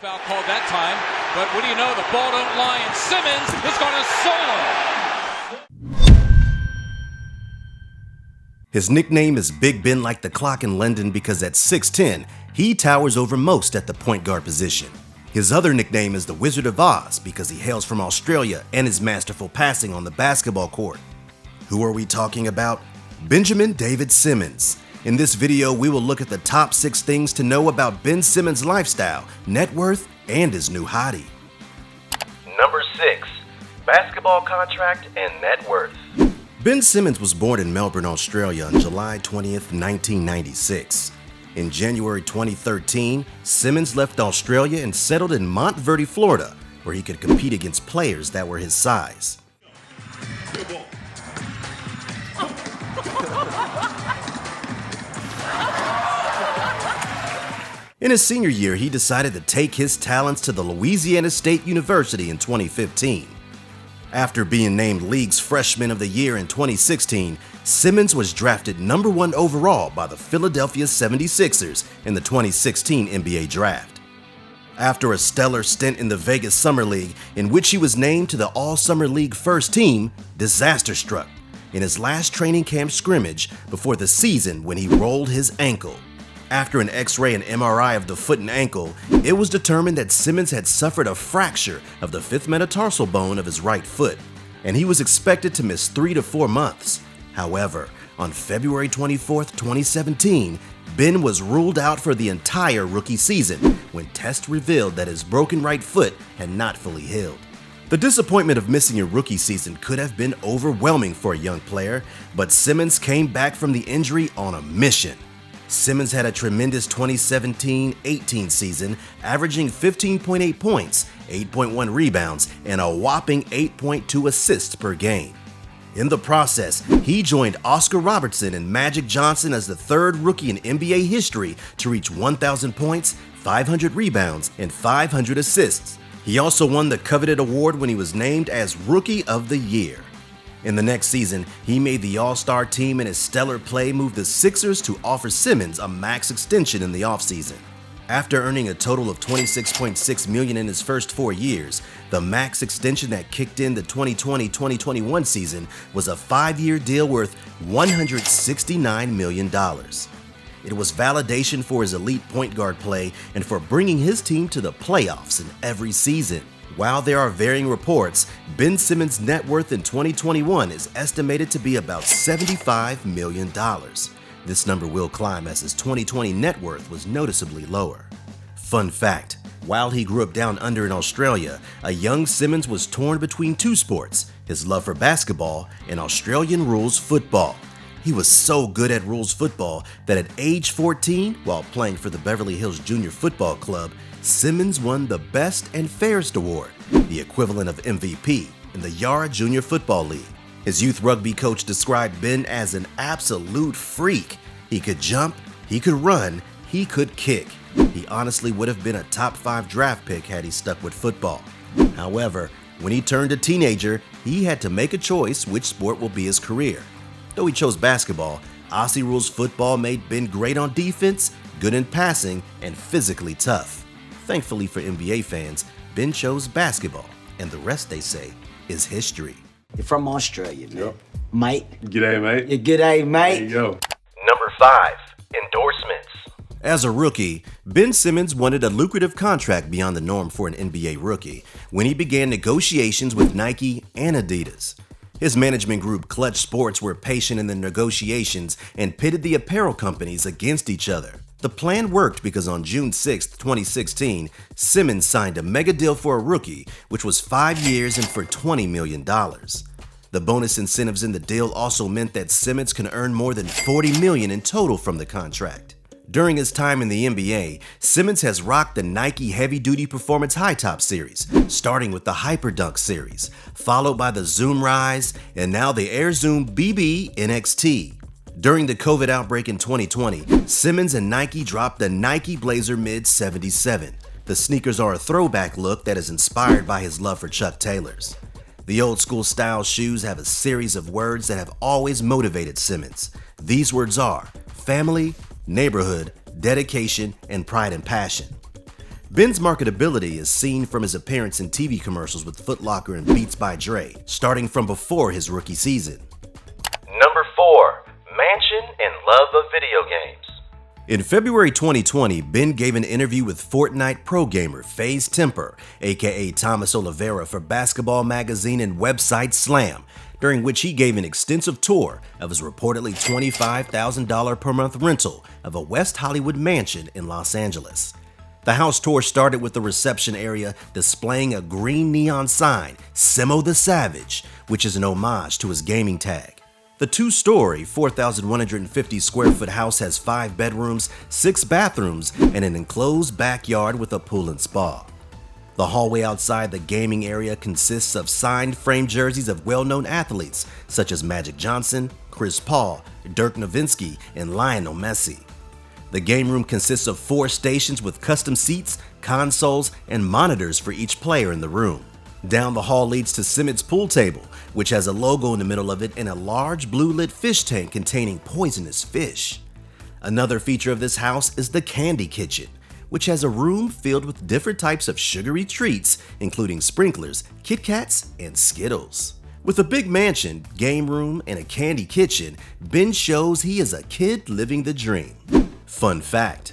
Foul called that time, but what do you know? The ball don't lie, and Simmons is going to solo. His nickname is Big Ben like the clock in London because at 6'10", he towers over most at the point guard position. His other nickname is the Wizard of Oz because he hails from Australia and is masterful passing on the basketball court. Who are we talking about? Benjamin David Simmons. In this video, we will look at the top 6 things to know about Ben Simmons' lifestyle, net worth, and his new hottie. Number 6. Basketball contract and net worth. Ben Simmons was born in Melbourne, Australia on July 20th, 1996. In January 2013, Simmons left Australia and settled in Montverde, Florida, where he could compete against players that were his size. In his senior year, he decided to take his talents to the Louisiana State University in 2015. After being named League's Freshman of the Year in 2016, Simmons was drafted number 1 overall by the Philadelphia 76ers in the 2016 NBA Draft. After a stellar stint in the Vegas Summer League, in which he was named to the All-Summer League first team, disaster struck in his last training camp scrimmage before the season when he rolled his ankle. After an X-ray and MRI of the foot and ankle, it was determined that Simmons had suffered a fracture of the 5th metatarsal bone of his right foot, and he was expected to miss 3 to 4 months. However, on February 24, 2017, Ben was ruled out for the entire rookie season when tests revealed that his broken right foot had not fully healed. The disappointment of missing a rookie season could have been overwhelming for a young player, but Simmons came back from the injury on a mission. Simmons had a tremendous 2017-18 season, averaging 15.8 points, 8.1 rebounds, and a whopping 8.2 assists per game. In the process, he joined Oscar Robertson and Magic Johnson as the 3rd rookie in NBA history to reach 1,000 points, 500 rebounds, and 500 assists. He also won the coveted award when he was named as Rookie of the Year. In the next season, he made the All-Star team, and his stellar play moved the Sixers to offer Simmons a max extension in the offseason. After earning a total of $26.6 million in his first 4 years, the max extension that kicked in the 2020-2021 season was a 5-year deal worth $169 million. It was validation for his elite point guard play and for bringing his team to the playoffs in every season. While there are varying reports, Ben Simmons' net worth in 2021 is estimated to be about $75 million. This number will climb as his 2020 net worth was noticeably lower. Fun fact, while he grew up down under in Australia, a young Simmons was torn between 2 sports, his love for basketball and Australian rules football. He was so good at rules football that at age 14, while playing for the Beverly Hills Junior Football Club, Simmons won the Best and Fairest Award, the equivalent of MVP, in the Yara Junior Football League. His youth rugby coach described Ben as an absolute freak. He could jump, he could run, he could kick. He honestly would have been a top 5 draft pick had he stuck with football. However, when he turned a teenager, he had to make a choice which sport will be his career. Though he chose basketball, Aussie rules football made Ben great on defense, good in passing, and physically tough. Thankfully for NBA fans, Ben chose basketball, and the rest, they say, is history. You're from Australia, man. Yep. Mate. G'day, mate. Yeah, g'day, mate. There you go. Number 5. Endorsements. As a rookie, Ben Simmons wanted a lucrative contract beyond the norm for an NBA rookie when he began negotiations with Nike and Adidas. His management group Clutch Sports were patient in the negotiations and pitted the apparel companies against each other. The plan worked because on June 6, 2016, Simmons signed a mega deal for a rookie, which was 5 years and for $20 million. The bonus incentives in the deal also meant that Simmons can earn more than $40 million in total from the contract. During his time in the NBA, Simmons has rocked the Nike Heavy Duty Performance High Top series, starting with the Hyper Dunk series, followed by the Zoom Rise, and now the Air Zoom BB NXT. During the COVID outbreak in 2020, Simmons and Nike dropped the Nike Blazer Mid 77. The sneakers are a throwback look that is inspired by his love for Chuck Taylors. The old school style shoes have a series of words that have always motivated Simmons. These words are family, neighborhood, dedication, and pride and passion. Ben's marketability is seen from his appearance in TV commercials with Foot Locker and Beats by Dre, starting from before his rookie season. Number 4. Mansion and love of video games. In February 2020, Ben gave an interview with Fortnite pro gamer FaZe Temper, aka Thomas Oliveira, for Basketball Magazine and website Slam, during which he gave an extensive tour of his reportedly $25,000 per month rental of a West Hollywood mansion in Los Angeles. The house tour started with the reception area displaying a green neon sign, Simo the Savage, which is an homage to his gaming tag. The two-story, 4,150 square foot house has 5 bedrooms, 6 bathrooms, and an enclosed backyard with a pool and spa. The hallway outside the gaming area consists of signed frame jerseys of well-known athletes such as Magic Johnson, Chris Paul, Dirk Nowitzki, and Lionel Messi. The game room consists of 4 stations with custom seats, consoles, and monitors for each player in the room. Down the hall leads to Simmons' pool table, which has a logo in the middle of it and a large blue-lit fish tank containing poisonous fish. Another feature of this house is the Candy Kitchen, which has a room filled with different types of sugary treats, including sprinklers, Kit Kats, and Skittles. With a big mansion, game room, and a candy kitchen, Ben shows he is a kid living the dream. Fun fact: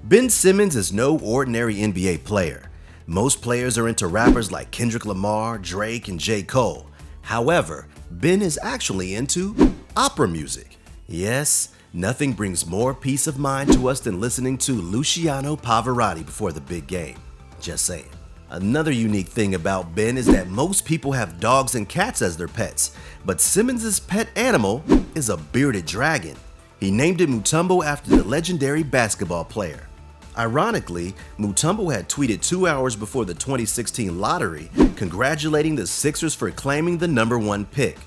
Ben Simmons is no ordinary NBA player. Most players are into rappers like Kendrick Lamar, Drake, and J. Cole. However, Ben is actually into opera music. Yes, nothing brings more peace of mind to us than listening to Luciano Pavarotti before the big game. Just saying. Another unique thing about Ben is that most people have dogs and cats as their pets, but Simmons' pet animal is a bearded dragon. He named it Mutombo after the legendary basketball player. Ironically, Mutombo had tweeted 2 hours before the 2016 lottery, congratulating the Sixers for claiming the #1 pick.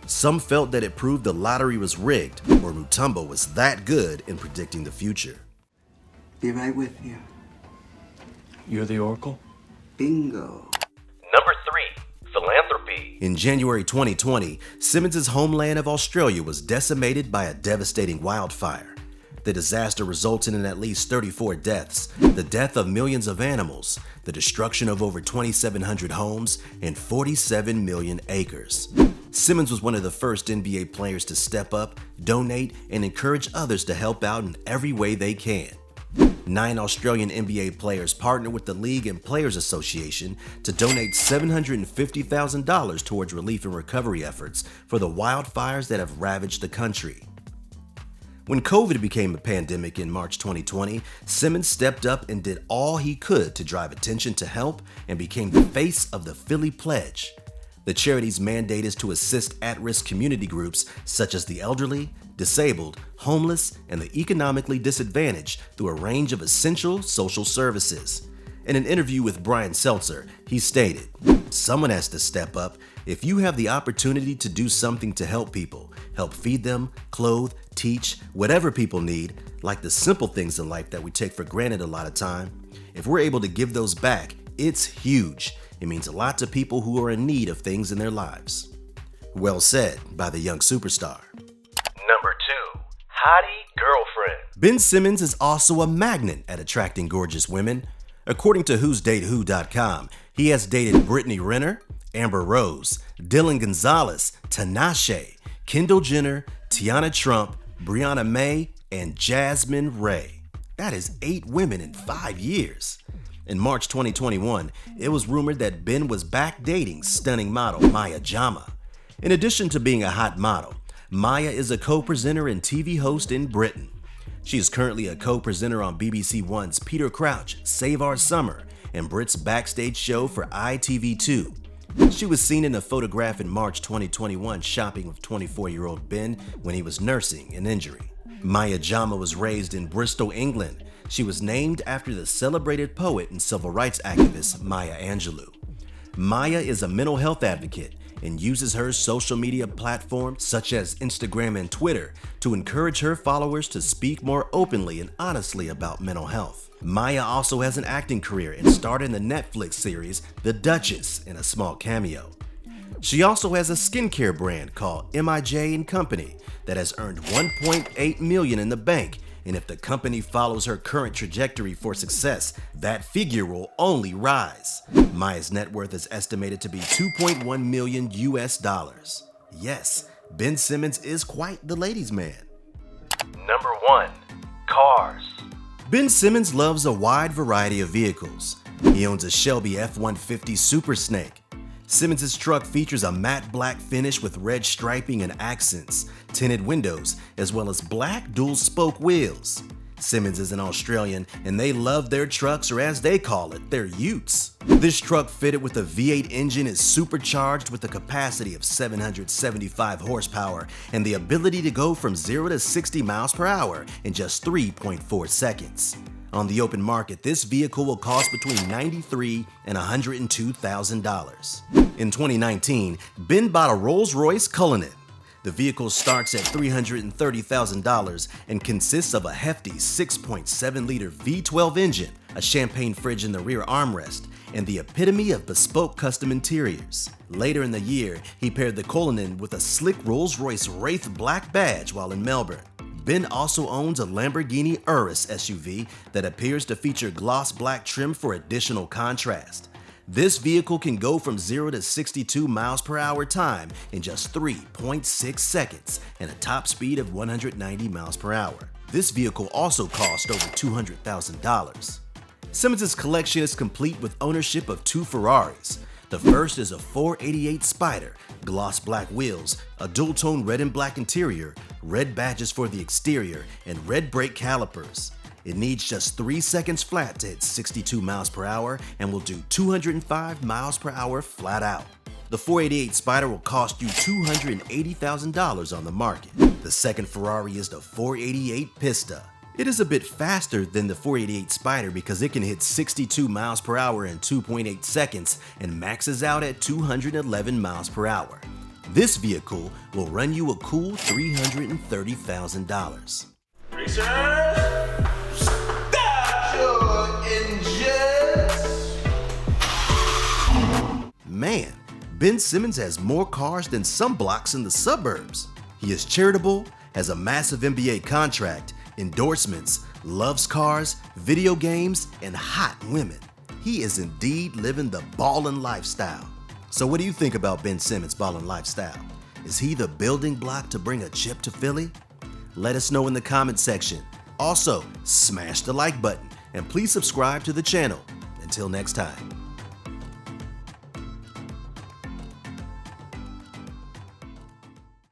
Some felt that it proved the lottery was rigged, or Mutombo was that good in predicting the future. Be right with you. You're the Oracle? Bingo. Number 3. Philanthropy. In January 2020, Simmons' homeland of Australia was decimated by a devastating wildfire. The disaster resulted in at least 34 deaths, the death of millions of animals, the destruction of over 2,700 homes, and 47 million acres. Simmons was one of the first NBA players to step up, donate, and encourage others to help out in every way they can. 9 Australian NBA players partnered with the League and Players Association to donate $750,000 towards relief and recovery efforts for the wildfires that have ravaged the country. When COVID became a pandemic in March 2020, Simmons stepped up and did all he could to drive attention to help and became the face of the Philly Pledge. The charity's mandate is to assist at-risk community groups such as the elderly, disabled, homeless, and the economically disadvantaged through a range of essential social services. In an interview with Brian Seltzer, he stated, "Someone has to step up. If you have the opportunity to do something to help people, help feed them, clothe, teach, whatever people need, like the simple things in life that we take for granted a lot of time, if we're able to give those back, it's huge. It means a lot to people who are in need of things in their lives." Well said by the young superstar. Number 2. Hottie girlfriend. Ben Simmons is also a magnet at attracting gorgeous women. According to Who'sDateWho.com, he has dated Brittany Renner, Amber Rose, Dylan Gonzalez, Tinashe, Kendall Jenner, Tiana Trump, Brianna May, and Jasmine Ray. That is 8 women in 5 years. In March 2021, it was rumored that Ben was back dating stunning model Maya Jama. In addition to being a hot model, Maya is a co-presenter and TV host in Britain. She is currently a co-presenter on BBC One's Peter Crouch, Save Our Summer, and Brit's backstage show for ITV2. She was seen in a photograph in March 2021 shopping with 24-year-old Ben when he was nursing an injury. Maya Jama was raised in Bristol, England. She was named after the celebrated poet and civil rights activist Maya Angelou. Maya is a mental health advocate and uses her social media platforms such as Instagram and Twitter to encourage her followers to speak more openly and honestly about mental health. Maya also has an acting career and starred in the Netflix series The Duchess in a small cameo. She also has a skincare brand called MIJ & Company that has earned $1.8 million in the bank and if the company follows her current trajectory for success, that figure will only rise. Maya's net worth is estimated to be $2.1 million US. Yes, Ben Simmons is quite the ladies' man. Number 1. Cars. Ben Simmons loves a wide variety of vehicles. He owns a Shelby F-150 Super Snake. Simmons' truck features a matte black finish with red striping and accents, tinted windows, as well as black dual-spoke wheels. Simmons is an Australian, and they love their trucks, or as they call it, their utes. This truck, fitted with a V8 engine, is supercharged with a capacity of 775 horsepower and the ability to go from 0 to 60 miles per hour in just 3.4 seconds. On the open market, this vehicle will cost between $93,000 and $102,000. In 2019, Ben bought a Rolls-Royce Cullinan. The vehicle starts at $330,000 and consists of a hefty 6.7-liter V12 engine, a champagne fridge in the rear armrest, and the epitome of bespoke custom interiors. Later in the year, he paired the Cullinan with a slick Rolls-Royce Wraith black badge while in Melbourne. Ben also owns a Lamborghini Urus SUV that appears to feature gloss black trim for additional contrast. This vehicle can go from 0 to 62 miles per hour time in just 3.6 seconds and a top speed of 190 miles per hour. This vehicle also cost over $200,000. Simmons' collection is complete with ownership of 2 Ferraris. The first is a 488 Spider, gloss black wheels, a dual-tone red and black interior, red badges for the exterior, and red brake calipers. It needs just 3 seconds flat to hit 62 miles per hour and will do 205 miles per hour flat out. The 488 Spider will cost you $280,000 on the market. The second Ferrari is the 488 Pista. It is a bit faster than the 488 Spider because it can hit 62 miles per hour in 2.8 seconds and maxes out at 211 miles per hour. This vehicle will run you a cool $330,000. Man, Ben Simmons has more cars than some blocks in the suburbs. He is charitable, has a massive NBA contract, endorsements, loves cars, video games, and hot women. He is indeed living the ballin' lifestyle. So what do you think about Ben Simmons' ballin' lifestyle? Is he the building block to bring a chip to Philly? Let us know in the comment section. Also, smash the like button and please subscribe to the channel. Until next time.